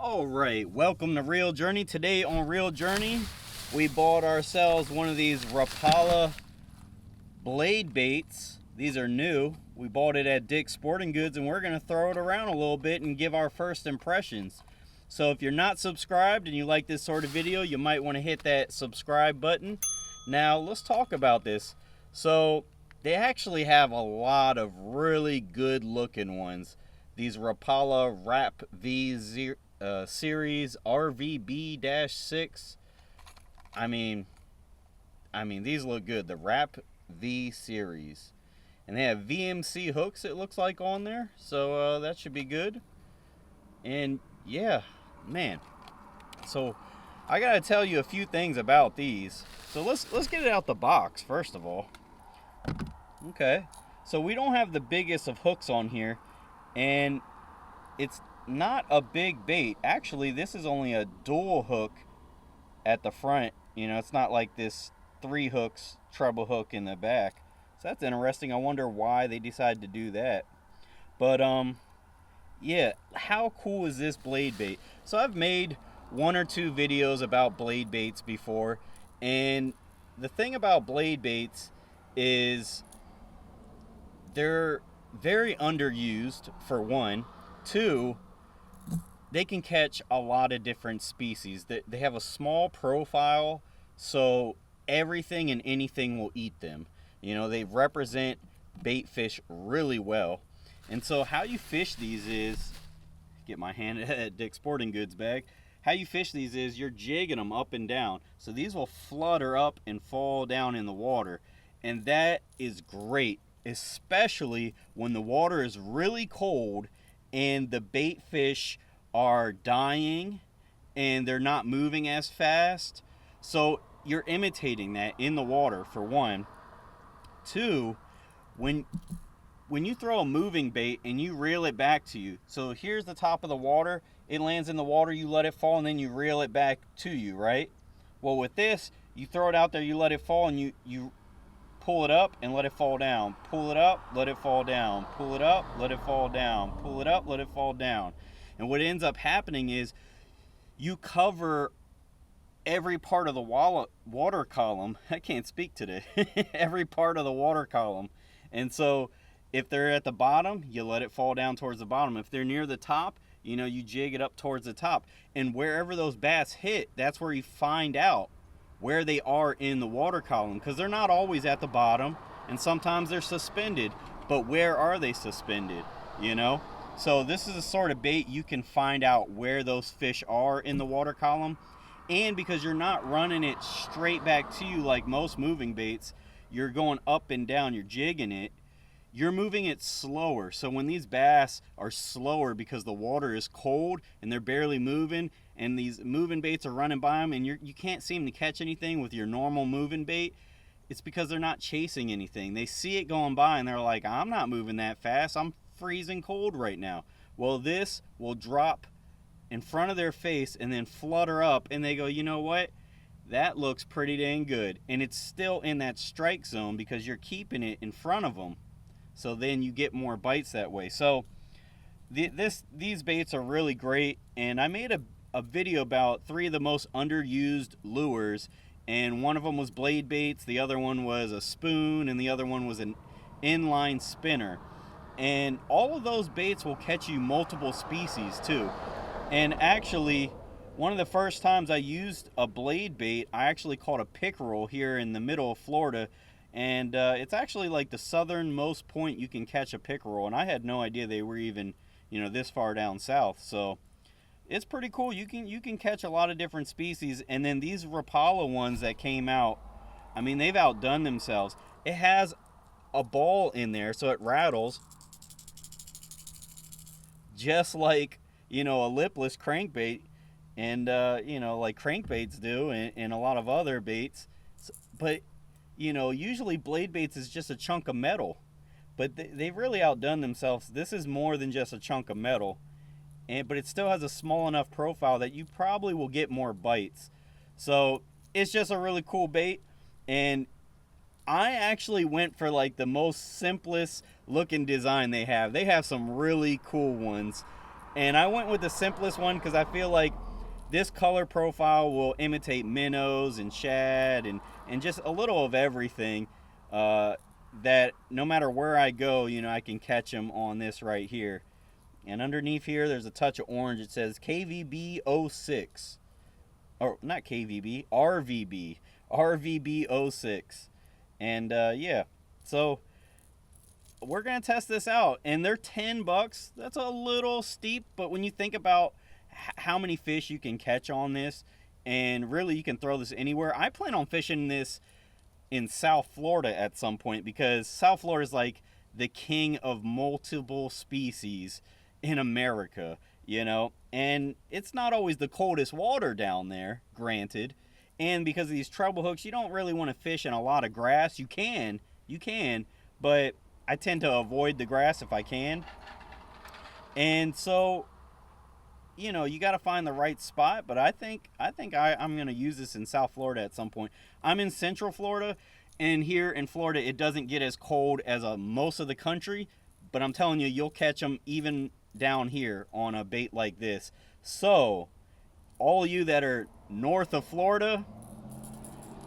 All right, welcome to Real Journey. Today on Real Journey, we bought ourselves one of these Rapala blade baits. These are new. We bought it at Dick's Sporting Goods, and we're going to throw it around a little bit and give our first impressions. So if you're not subscribed and you like this sort of video, you might want to hit that subscribe button. Now, let's talk about this. So they actually have a lot of really good looking ones. These Rapala Rap V Series RVB-6. I mean, these look good. The Rap V Series. And they have VMC hooks, it looks like, on there. So that should be good. And yeah, man. So I gotta tell you a few things about these. So let's get it out the box first of all. Okay. So we don't have the biggest of hooks on here, and it's not a big bait. Actually, this is only a dual hook at the front. You know, it's not like this 3 hooks treble hook in the back. So that's interesting. I wonder why they decided to do that. But yeah, how cool is this blade bait? So I've made 1 or 2 videos about blade baits before, and the thing about blade baits is they're very underused, for one. 2, they can catch a lot of different species. They have a small profile, so everything and anything will eat them. You know, they represent bait fish really well. And so how you fish these is, get my hand at Dick's Sporting Goods bag. How you fish these is you're jigging them up and down. So these will flutter up and fall down in the water. And that is great, especially when the water is really cold and the bait fish are dying and they're not moving as fast. So you're imitating that in the water, for one. 2, when you throw a moving bait and you reel it back to you, so here's the top of the water, it lands in the water, you let it fall, and then you reel it back to you, right? Well, with this, you throw it out there, you let it fall, and you pull it up and let it fall down. Pull it up, let it fall down. Pull it up, let it fall down. Pull it up, let it fall down. And what ends up happening is you cover every part of the water column. I can't speak today. Every part of the water column. And so if they're at the bottom, you let it fall down towards the bottom. If they're near the top, you know, you jig it up towards the top. And wherever those bass hit, that's where you find out where they are in the water column, because they're not always at the bottom, and sometimes they're suspended. But where are they suspended, you know? So this is a sort of bait you can find out where those fish are in the water column. And because you're not running it straight back to you like most moving baits, you're going up and down, you're jigging it, you're moving it slower. So when these bass are slower because the water is cold and they're barely moving, and these moving baits are running by them, and you can't seem to catch anything with your normal moving bait, it's because they're not chasing anything. They see it going by and they're like, I'm not moving that fast, I'm freezing cold right now. Well, this will drop in front of their face and then flutter up, and they go, you know what, that looks pretty dang good. And it's still in that strike zone because you're keeping it in front of them, so then you get more bites that way. So these baits are really great, and I made a video about 3 of the most underused lures, and one of them was blade baits, the other one was a spoon, and the other one was an inline spinner. And all of those baits will catch you multiple species too. And actually, one of the first times I used a blade bait, I actually caught a pickerel here in the middle of Florida. And it's actually like the southernmost point you can catch a pickerel. And I had no idea they were even, you know, this far down south. So it's pretty cool. You can catch a lot of different species. And then these Rapala ones that came out, I mean, they've outdone themselves. It has a ball in there, so it rattles just like, you know, a lipless crankbait, and you know, like crankbaits do, and a lot of other baits. But you know, usually blade baits is just a chunk of metal, but they've really outdone themselves. This is more than just a chunk of metal, but it still has a small enough profile that you probably will get more bites. So it's just a really cool bait. And I actually went for like the most simplest looking design they have. They have some really cool ones. And I went with the simplest one because I feel like this color profile will imitate minnows and shad and just a little of everything, that no matter where I go, you know, I can catch them on this right here. And underneath here, there's a touch of orange. It says KVB 06. Or not KVB, RVB 06. And yeah, so we're going to test this out. And they're $10. That's a little steep, but when you think about how many fish you can catch on this, and really you can throw this anywhere. I plan on fishing this in South Florida at some point, because South Florida is like the king of multiple species in America, you know, and it's not always the coldest water down there, granted. And because of these treble hooks, you don't really want to fish in a lot of grass. You can, but I tend to avoid the grass if I can. And so, you know, you got to find the right spot. But I think I'm going to use this in South Florida at some point. I'm in Central Florida, and here in Florida, it doesn't get as cold as most of the country. But I'm telling you, you'll catch them even down here on a bait like this. So, all you that are north of Florida,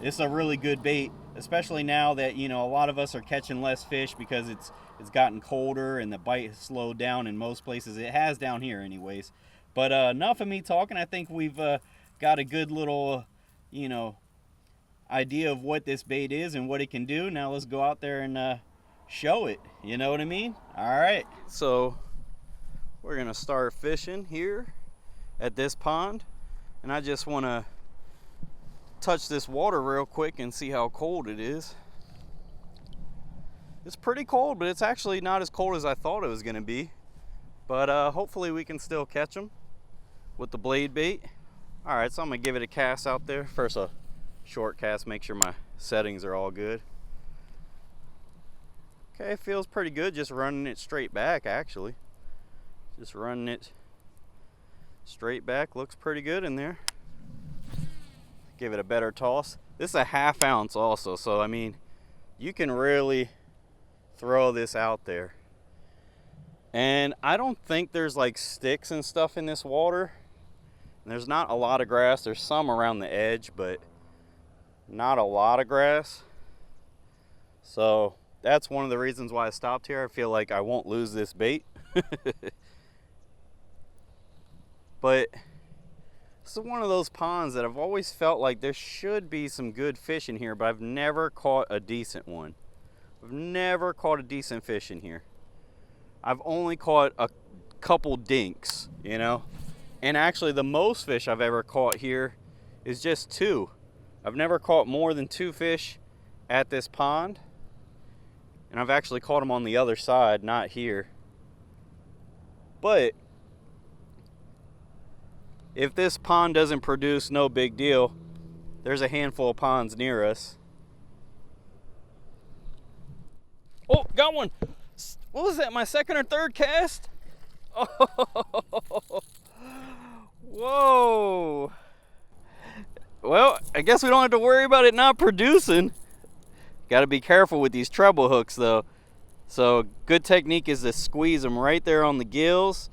it's a really good bait, especially now that, you know, a lot of us are catching less fish because it's gotten colder and the bite has slowed down in most places. It has down here anyways. But enough of me talking. I think we've got a good little, you know, idea of what this bait is and what it can do. Now let's go out there and show it. You know what I mean? All right. So we're going to start fishing here at this pond. And I just want to touch this water real quick and see how cold it is. It's pretty cold, but it's actually not as cold as I thought it was going to be. But hopefully we can still catch them with the blade bait. All right, so I'm going to give it a cast out there. First a short cast, make sure my settings are all good. Okay, it feels pretty good just running it straight back, actually. Just running it straight back, looks pretty good in there. Give it a better toss. This is a 1/2 ounce also, so I mean, you can really throw this out there. And I don't think there's like sticks and stuff in this water. And there's not a lot of grass. There's some around the edge, but not a lot of grass. So that's one of the reasons why I stopped here. I feel like I won't lose this bait. But this is one of those ponds that I've always felt like there should be some good fish in here, but I've never caught a decent one. I've never caught a decent fish in here. I've only caught a couple dinks, you know. And actually the most fish I've ever caught here is just 2. I've never caught more than 2 fish at this pond. And I've actually caught them on the other side, not here. But if this pond doesn't produce, no big deal. There's a handful of ponds near us. Oh, got one. What was that, my second or third cast? Oh, whoa. Well, I guess we don't have to worry about it not producing. Got to be careful with these treble hooks though. So good technique is to squeeze them right there on the gills.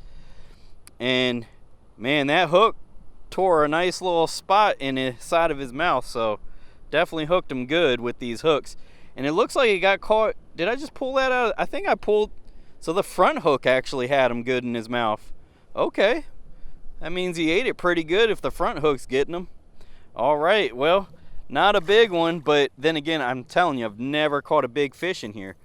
And man, that hook tore a nice little spot in the side of his mouth. So definitely hooked him good with these hooks. And it looks like he got caught. Did I just pull that out? I think I pulled. So the front hook actually had him good in his mouth. Okay. That means he ate it pretty good if the front hook's getting him. All right. Well, not a big one, but then again, I'm telling you, I've never caught a big fish in here.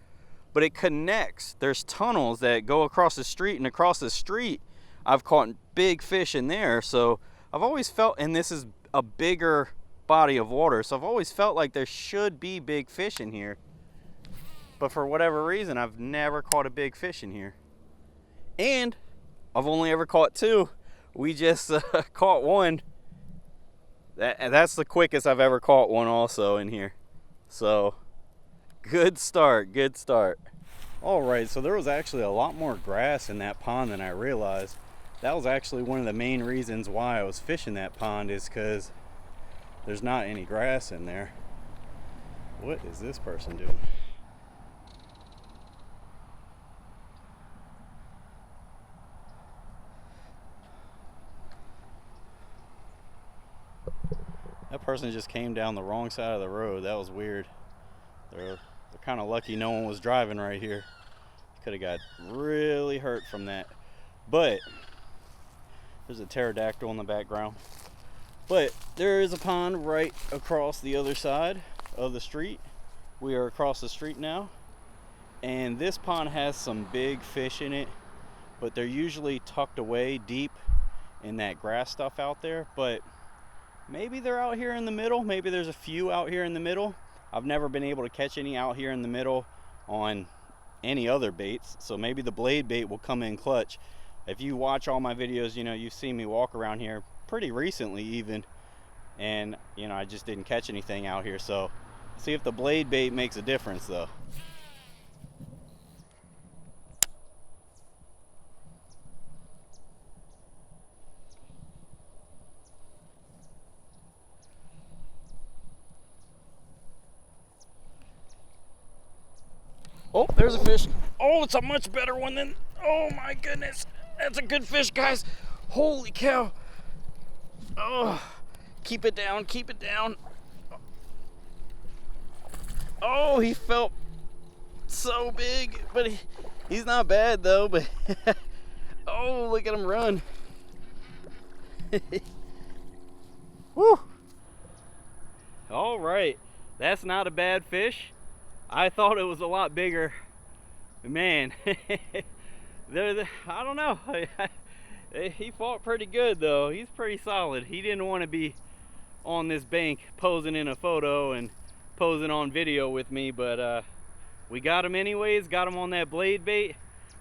But it connects. There's tunnels that go across the street, and across the street, I've caught big fish in there. So I've always felt, and this is a bigger body of water, so I've always felt like there should be big fish in here. But for whatever reason, I've never caught a big fish in here. And I've only ever caught 2. We just caught one. That's the quickest I've ever caught one also in here. So good start, good start. All right, so there was actually a lot more grass in that pond than I realized. That was actually one of the main reasons why I was fishing that pond, is because there's not any grass in there. What is this person doing? That person just came down the wrong side of the road. That was weird. They're kind of lucky no one was driving right here. Could have got really hurt from that. But there's a pterodactyl in the background. But there is a pond right across the other side of the street. We are across the street now. And this pond has some big fish in it, but they're usually tucked away deep in that grass stuff out there. But maybe they're out here in the middle. Maybe there's a few out here in the middle. I've never been able to catch any out here in the middle on any other baits. So maybe the blade bait will come in clutch. If you watch all my videos, you know, you've seen me walk around here pretty recently even. And, you know, I just didn't catch anything out here. So see if the blade bait makes a difference though. Oh, there's a fish. Oh, it's a much better one than, oh my goodness. That's a good fish, guys. Holy cow. Oh, keep it down, keep it down. Oh, he felt so big, but he's not bad though, but oh, look at him run. Woo. All right, that's not a bad fish. I thought it was a lot bigger. Man, I don't know. He fought pretty good though. He's pretty solid. He didn't want to be on this bank posing in a photo and posing on video with me, but we got him anyways. Got him on that blade bait.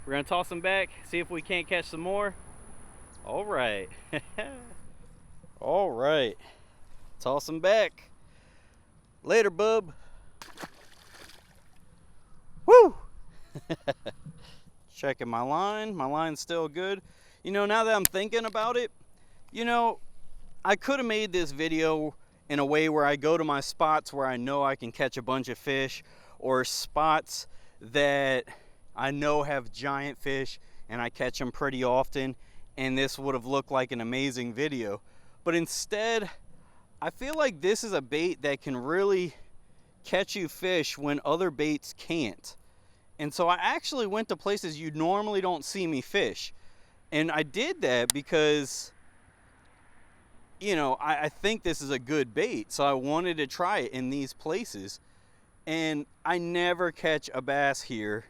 We're gonna toss him back, see if we can't catch some more. All right. All right, toss him back. Later, bub. Woo! Checking my line. My line's still good. You know, now that I'm thinking about it, you know, I could have made this video in a way where I go to my spots where I know I can catch a bunch of fish, or spots that I know have giant fish and I catch them pretty often, and this would have looked like an amazing video. But instead, I feel like this is a bait that can really catch you fish when other baits can't. And so I actually went to places you normally don't see me fish. And I did that because, you know, I think this is a good bait. So I wanted to try it in these places. And I never catch a bass here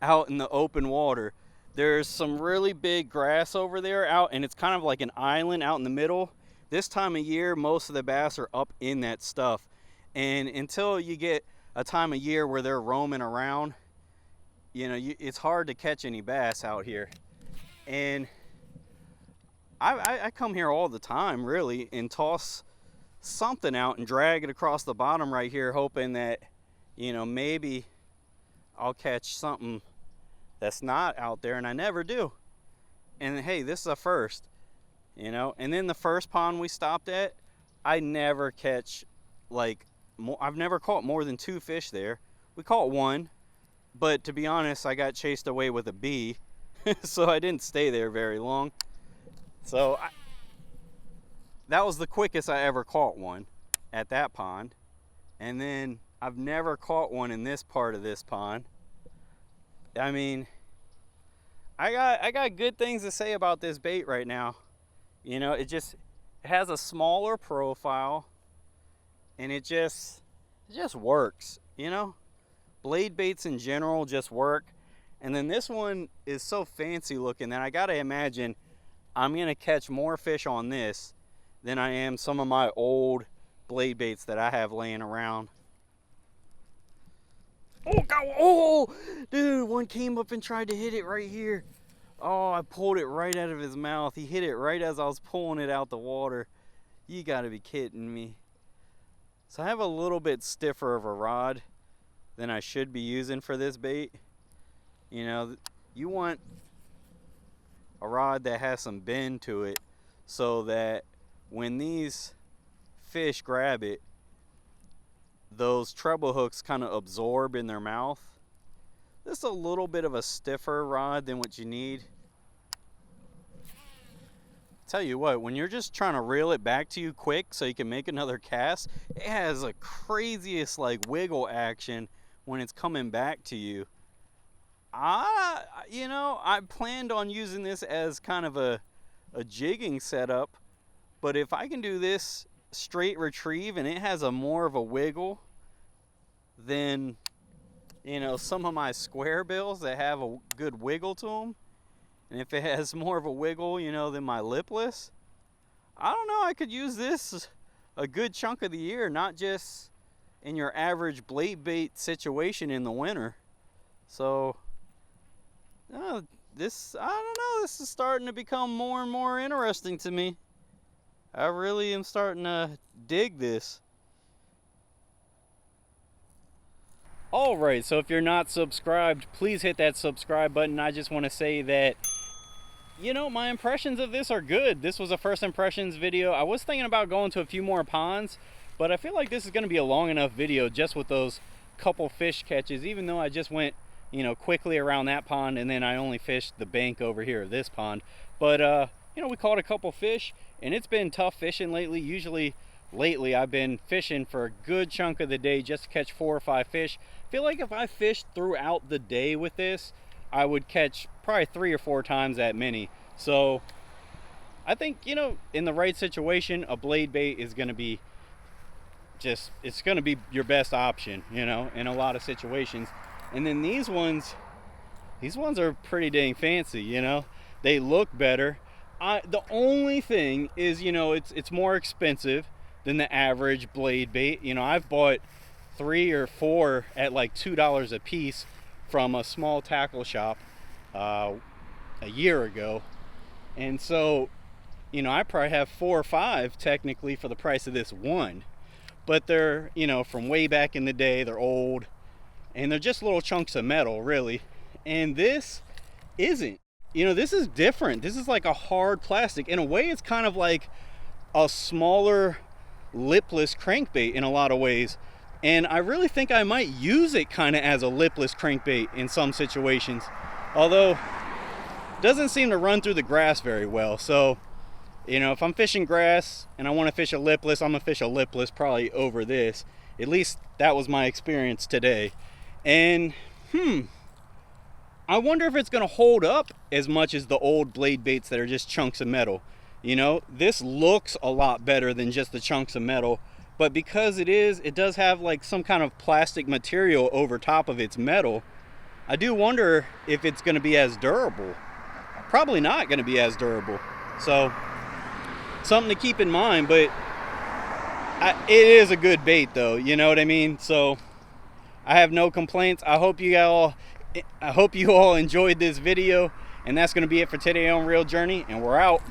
out in the open water. There's some really big grass over there out, and it's kind of like an island out in the middle. This time of year, most of the bass are up in that stuff. And until you get a time of year where they're roaming around, you know, it's hard to catch any bass out here. And I come here all the time, really, and toss something out and drag it across the bottom right here, hoping that, you know, maybe I'll catch something that's not out there, and I never do. And hey, this is a first, you know. And then the first pond we stopped at, I never catch, like, I've never caught more than 2 fish there. We caught 1, but to be honest, I got chased away with a bee, so I didn't stay there very long. So that was the quickest I ever caught one at that pond. And then I've never caught one in this part of this pond. I mean, I got good things to say about this bait right now. You know, it has a smaller profile, and it just works, you know. Blade baits in general just work. And then this one is so fancy looking that I gotta imagine I'm gonna catch more fish on this than I am some of my old blade baits that I have laying around. Oh God, oh dude, one came up and tried to hit it right here. Oh, I pulled it right out of his mouth. He hit it right as I was pulling it out the water. You gotta be kidding me. So I have a little bit stiffer of a rod than I should be using for this bait. You know, you want a rod that has some bend to it so that when these fish grab it, those treble hooks kind of absorb in their mouth. This is a little bit of a stiffer rod than what you need tell you what, when you're just trying to reel it back to you quick so you can make another cast, it has the craziest like wiggle action when it's coming back to you. I planned on using this as kind of a jigging setup, but if I can do this straight retrieve and it has a more of a wiggle than, some of my square bills that have a good wiggle to them, and if it has more of a wiggle, than my lipless, I don't know, I could use this a good chunk of the year, not just in your average blade bait situation in the winter. So, this is starting to become more and more interesting to me. I really am starting to dig this. Alright, so if you're not subscribed, please hit that subscribe button. I just want to say that my impressions of this are good. This was a first impressions video. I was thinking about going to a few more ponds, but I feel like this is going to be a long enough video just with those couple fish catches, even though I just went, quickly around that pond and then I only fished the bank over here of this pond. But, we caught a couple fish and it's been tough fishing lately. Lately I've been fishing for a good chunk of the day just to catch 4 or 5 fish. I feel like if I fished throughout the day with this, I would catch probably 3 or 4 times that many. So I think, in the right situation, a blade bait is going to be it's going to be your best option, in a lot of situations. And then these ones are pretty dang fancy, they look better. The only thing is, it's more expensive than the average blade bait. I've bought 3 or 4 at like $2 a piece from a small tackle shop a year ago, and so I probably have 4 or 5 technically for the price of this one, but they're from way back in the day. They're old and they're just little chunks of metal really, and this isn't. This is different. This is like a hard plastic. In a way, it's kind of like a smaller lipless crankbait in a lot of ways, and I really think I might use it kind of as a lipless crankbait in some situations, although it doesn't seem to run through the grass very well. So if I'm fishing grass and I want to fish a lipless, I'm gonna fish a lipless probably over this. At least that was my experience today. And I wonder if it's gonna hold up as much as the old blade baits that are just chunks of metal. This looks a lot better than just the chunks of metal, but because it does have like some kind of plastic material over top of its metal, I do wonder if it's going to be as durable. Probably not going to be as durable. So something to keep in mind, but it is a good bait though, you know what I mean? So I have no complaints. I hope you all enjoyed this video, and that's going to be it for today on Real Journey, and we're out.